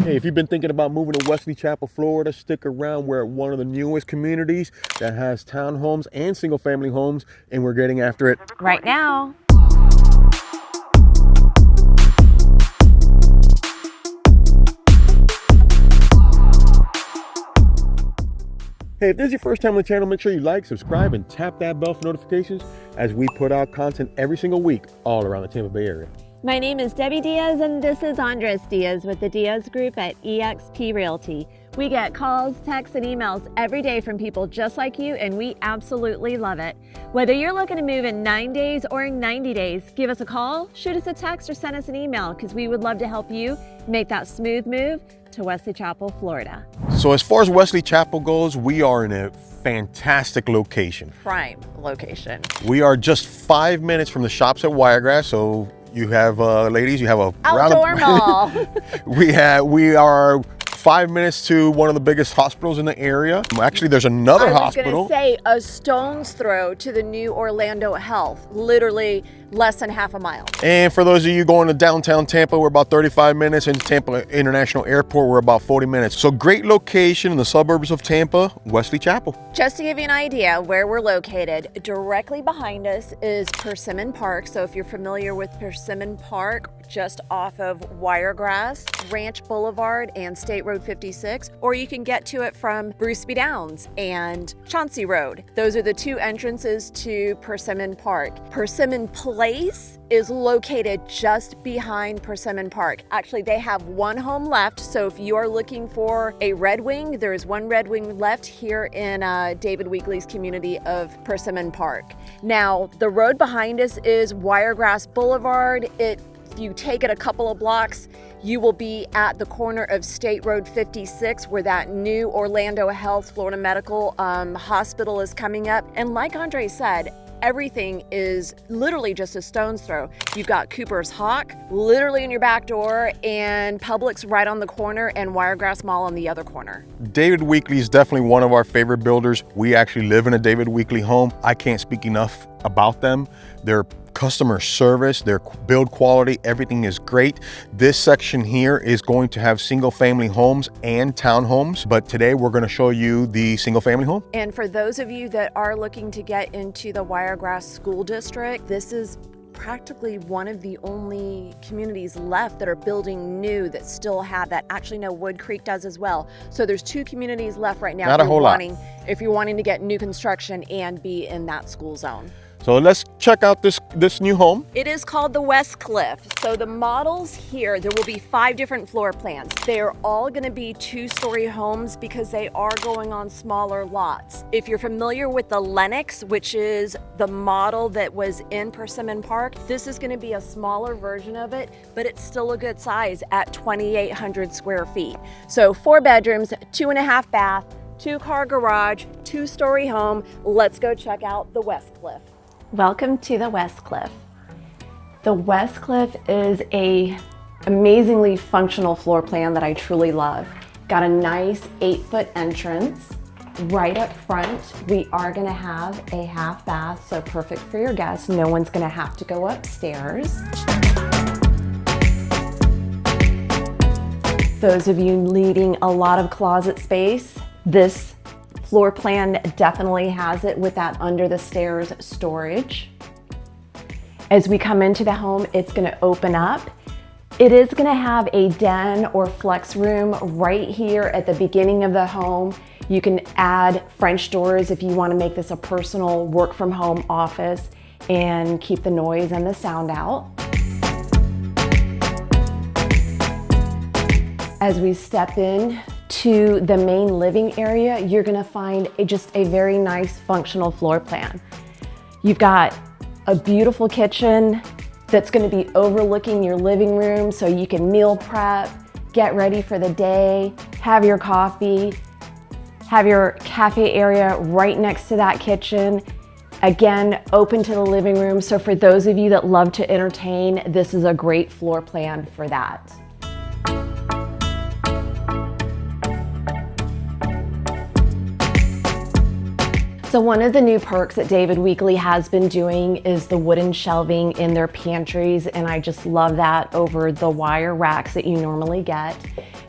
Hey, if you've been thinking about moving to Wesley Chapel, Florida, stick around. We're at one of the newest communities that has townhomes and single family homes, and we're getting after it right now. Hey, if this is your first time on the channel, make sure you like, subscribe, and tap that bell for notifications as we put out content every single week all around the Tampa Bay area. My name is Debbie Diaz, and this is Andres Diaz with the Diaz Group at eXp Realty. We get calls, texts, and emails every day from people just like you, and we absolutely love it. Whether you're looking to move in 9 days or in 90 days, give us a call, shoot us a text, or send us an email, because we would love to help you make that smooth move to Wesley Chapel, Florida. So as far as Wesley Chapel goes, we are in a fantastic location. Prime location. We are just 5 minutes from the shops at Wiregrass, so you have, ladies, you have a outdoor mall. we are 5 minutes to one of the biggest hospitals in the area. Actually, there's another hospital. I was gonna say a stone's throw to the new Orlando Health, literally less than half a mile. And for those of you going to downtown Tampa, we're about 35 minutes, and Tampa International Airport, we're about 40 minutes. So great location in the suburbs of Tampa, Wesley Chapel. Just to give you an idea where we're located, directly behind us is Persimmon Park. So if you're familiar with Persimmon Park, just off of Wiregrass, Ranch Boulevard, and State Road 56, or you can get to it from Bruceby Downs and Chauncey Road. Those are the two entrances to Persimmon Park. Persimmon Place is located just behind Persimmon Park. Actually, they have one home left, so if you are looking for a Red Wing, there is one Red Wing left here in David Weekley's community of Persimmon Park. Now, the road behind us is Wiregrass Boulevard. If you take it a couple of blocks, you will be at the corner of State Road 56, where that new Orlando Health Florida Medical Hospital is coming up. And like Andre said, everything is literally just a stone's throw. You've got Cooper's Hawk literally in your back door, and Publix right on the corner, and Wiregrass Mall on the other corner. David Weekley is definitely one of our favorite builders. We actually live in a David Weekley home. I can't speak enough about them. Their customer service, their build quality, everything is great. This section here is going to have single family homes and townhomes, but today we're going to show you the single family home. And for those of you that are looking to get into the Wiregrass School District, this is practically one of the only communities left that are building new that still have that. Actually, no, Wood Creek does as well. So there's two communities left right now. Not a whole lot. If you're wanting to get new construction and be in that school zone. So let's check out this new home. It is called the West Cliff. So the models here, there will be 5 different floor plans. They're all gonna be 2-story homes because they are going on smaller lots. If you're familiar with the Lennox, which is the model that was in Persimmon Park, this is gonna be a smaller version of it, but it's still a good size at 2,800 square feet. So 4 bedrooms, 2.5 bath, 2-car garage, 2-story home. Let's go check out the West Cliff. Welcome to the West Cliff. The West Cliff is a amazingly functional floor plan that I truly love. Got a nice 8-foot entrance. Right up front, we are gonna have a half bath, so perfect for your guests. No one's gonna have to go upstairs. Those of you needing a lot of closet space, this floor plan definitely has it with that under the stairs storage. As we come into the home, it's gonna open up. It is gonna have a den or flex room right here at the beginning of the home. You can add French doors if you wanna make this a personal work from home office and keep the noise and the sound out. As we step in to the main living area, you're gonna find just a very nice functional floor plan. You've got a beautiful kitchen that's gonna be overlooking your living room, so you can meal prep, get ready for the day, have your coffee, have your cafe area right next to that kitchen. Again, open to the living room. So for those of you that love to entertain, this is a great floor plan for that. So one of the new perks that David Weekley has been doing is the wooden shelving in their pantries, and I just love that over the wire racks that you normally get.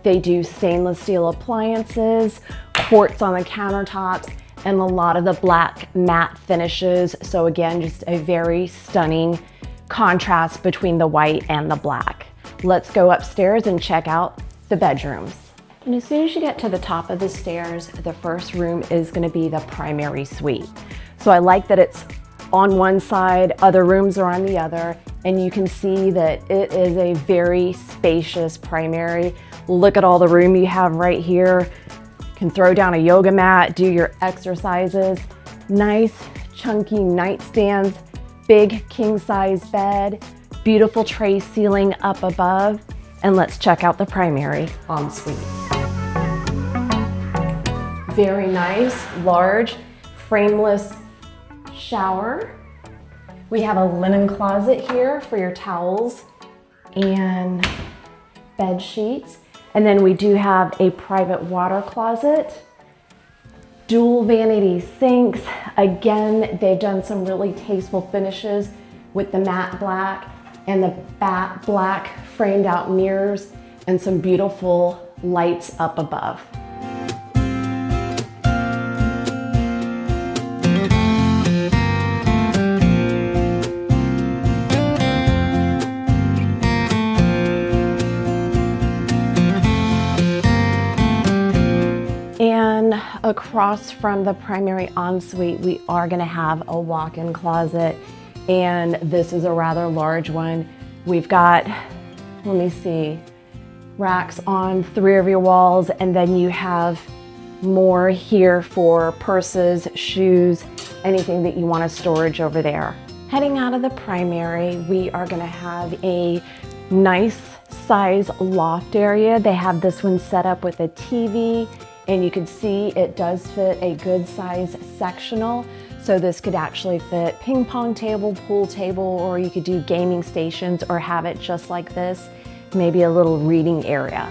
They do stainless steel appliances, quartz on the countertops, and a lot of the black matte finishes. So again, just a very stunning contrast between the white and the black. Let's go upstairs and check out the bedrooms. And as soon as you get to the top of the stairs, the first room is gonna be the primary suite. So I like that it's on one side, other rooms are on the other, and you can see that it is a very spacious primary. Look at all the room you have right here. You can throw down a yoga mat, do your exercises. Nice chunky nightstands, big king size bed, beautiful tray ceiling up above. And let's check out the primary ensuite. Very nice, large, frameless shower. We have a linen closet here for your towels and bed sheets. And then we do have a private water closet, dual vanity sinks. Again, they've done some really tasteful finishes with the matte black and the black framed out mirrors and some beautiful lights up above. And across from the primary ensuite, we are gonna have a walk-in closet, and this is a rather large one. We've got, let me see, racks on 3 of your walls, and then you have more here for purses, shoes, anything that you want to storage over there. Heading out of the primary, we are gonna have a nice size loft area. They have this one set up with a TV, and you can see it does fit a good size sectional. So this could actually fit ping pong table, pool table, or you could do gaming stations or have it just like this, maybe a little reading area.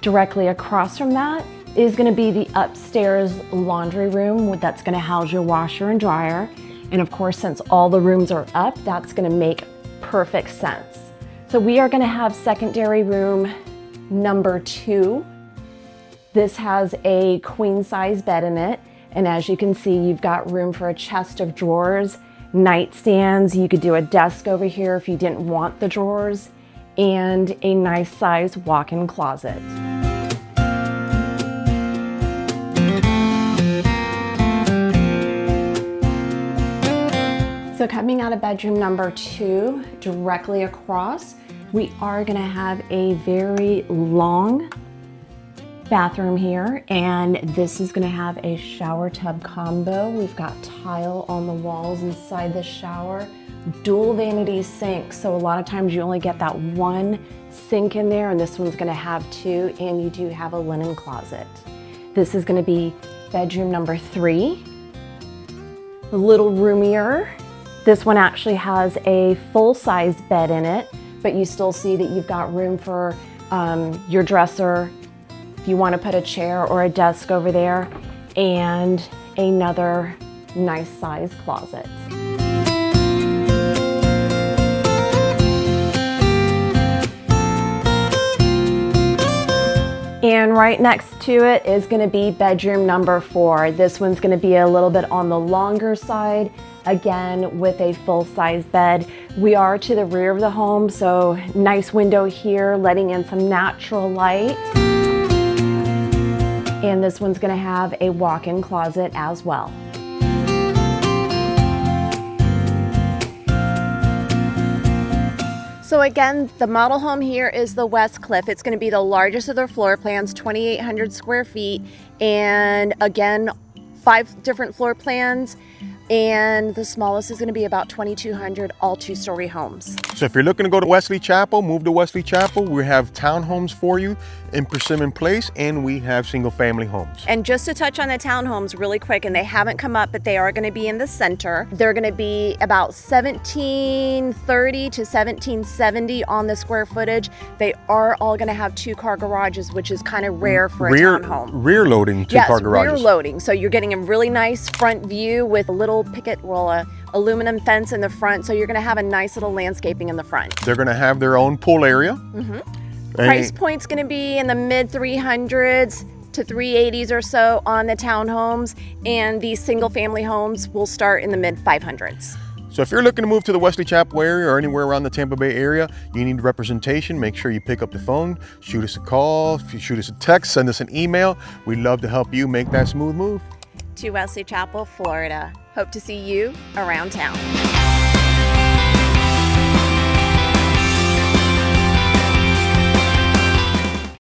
Directly across from that is gonna be the upstairs laundry room that's gonna house your washer and dryer. And of course, since all the rooms are up, that's gonna make perfect sense. So we are gonna have secondary room number 2. This has a queen size bed in it. And as you can see, you've got room for a chest of drawers, nightstands. You could do a desk over here if you didn't want the drawers, and a nice size walk-in closet. So coming out of bedroom number 2, directly across, we are gonna have a very long bathroom here, and this is gonna have a shower tub combo. We've got tile on the walls inside the shower, dual vanity sink. So a lot of times you only get that one sink in there, and this one's gonna have 2, and you do have a linen closet. This is gonna be bedroom number 3, a little roomier. This one actually has a full-size bed in it, but you still see that you've got room for your dresser, if you want to put a chair or a desk over there, and another nice size closet. And right next to it is going to be bedroom number 4. This one's going to be a little bit on the longer side, again with a full-size bed. We are to the rear of the home, so nice window here letting in some natural light. And this one's gonna have a walk-in closet as well. So again, the model home here is the West Cliff. It's going to be the largest of their floor plans, 2,800 square feet. And again, 5 different floor plans. And the smallest is going to be about 2,200, all 2-story homes. So if you're looking to go to Wesley Chapel, move to Wesley Chapel. We have townhomes for you in Persimmon Place, and we have single family homes. And just to touch on the townhomes really quick, and they haven't come up, but they are going to be in the center. They're going to be about 1,730 to 1,770 on the square footage. They are all going to have 2-car garages, which is kind of rare for a townhome. Rear loading 2-car garages. Rear loading. So you're getting a really nice front view with a little little aluminum fence in the front, so you're gonna have a nice little landscaping in the front. They're gonna have their own pool area. Price point's gonna be in the mid 300s to 380s or so on the townhomes, and these single family homes will start in the mid 500s. So if you're looking to move to the Wesley Chapel area or anywhere around the Tampa Bay area, you need representation, make sure you pick up the phone, shoot us a call, shoot us a text, send us an email. We'd love to help you make that smooth move. To Wesley Chapel, Florida. Hope to see you around town.